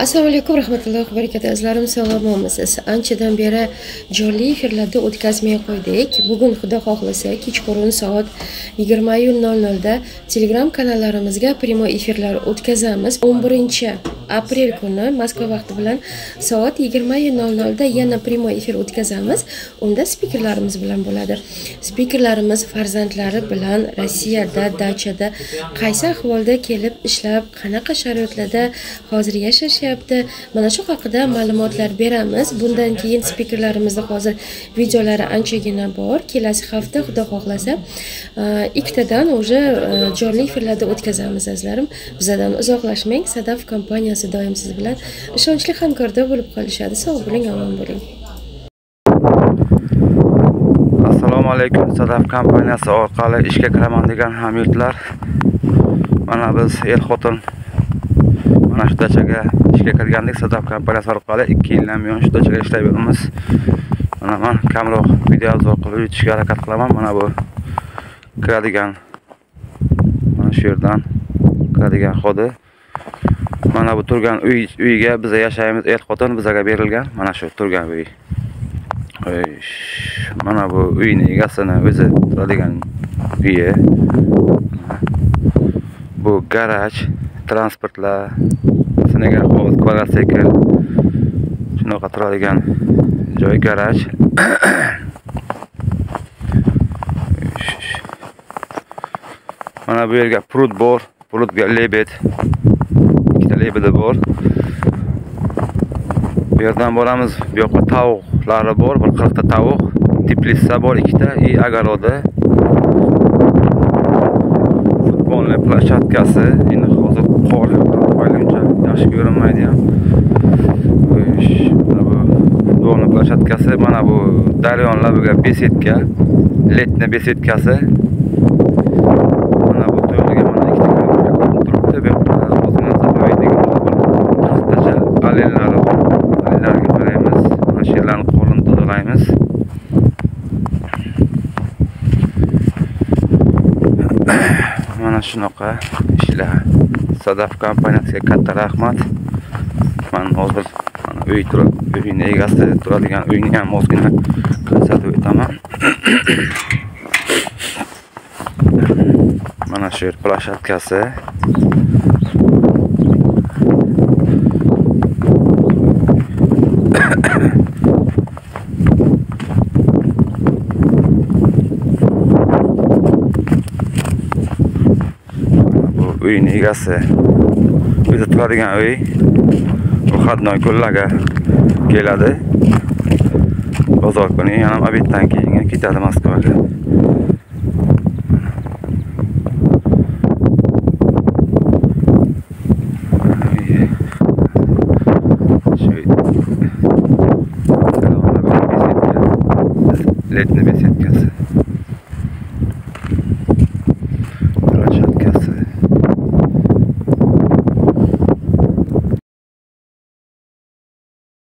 Assalomu alaykum, rahmatullohi va barakatuh. Azizlarim, sog'lommisiz? Anchadan beri jonli efirlarda o'tkazmay qo'ydik. Bugun xudo xohlasa kechqurun soat 20:00 da Telegram kanallarimizga primo efirlar o'tkazamiz. 11-aprel kuni Moskva vaqti bilan soat 20:00 da yana primo efir o'tkazamiz. Unda spikerlarimiz bilan bo'ladi. Spikerlarimiz farzandlari bilan Rossiyada, dachada qaysi ahvolda kelib ishlab, qanaqa sharoitlarda hozir yashashyapti, mana shu haqida ma'lumotlar beramiz. Bundan keyin spikerlarimizning hozir videolari anchagina bor. Kelasi hafta xudo xohlasa ikkitadan уже jonli efirlarda o'tkazamiz azizlarim. Bizdan uzoqlashmang. Sadaf kompaniyasi doim siz bilan ishonchli hamkorda bo'lib qolishadi. Sog' bo'ling, omon bo'ling. Assalomu alaykum. Sadaf kompaniyasi orqali ishga kiraman degan hamyurtlar. Mana biz xotin mana shu dachaga ishga kirgandik. Sadaf kompaniyasi orqali 2 yildan buyon shu dachaga ishlayapmiz. Mana men kamroq video orqali yutishga harakat qilaman. Mana bu kiradigan, mana shu yerdan kiradigan xodi. Mana bu turgan uyga biz yashaymiz, xotin bizga berilgan. Mana shu turgan uy. Mana bu uyning egasini o'zi turadigan uyi. Bu garaj, transportlar, sinaga hovuz, kvadrotsikl, shunaqa turadigan joy garaj. Mana bu yerga prut bor, prutga lebed, ikkita lebedi bor. Bu yerdan boramiz, bu yoqqa tavuqlari bor, bir 40 ta tavuq, teplitsa bor, ikkita и огороды. Futbolni plashatkasi, endi hozir qor qo'yilguncha yaxshi ko'rinmaydi ham. Mana bu futbolni plashatkasi, mana bu daryonlar, buga besetka, letni besetkasi. Mana bu to'ylarga mana ikkita turibdi, bu yoqda ozgina zapovednik qirqtacha alellari bor. Alellarga qaraymiz, mana shu yerlarni qo'lini tozalaymiz. Mana shunaqa ishlar. Sadaf kompaniyasiga katta rahmat. Men hozir mana uy turib, uyning egasi turadigan uyni ham ozgina ko'rsatib o'taman. Mana shu yer plashatkasi. Uyning egasi o'zi turadigan uy. Bu Xatnoy kunlarga keladi. Bozor kuni yana obeddan keyin ketadi Moskvaga. Letni besetkasi.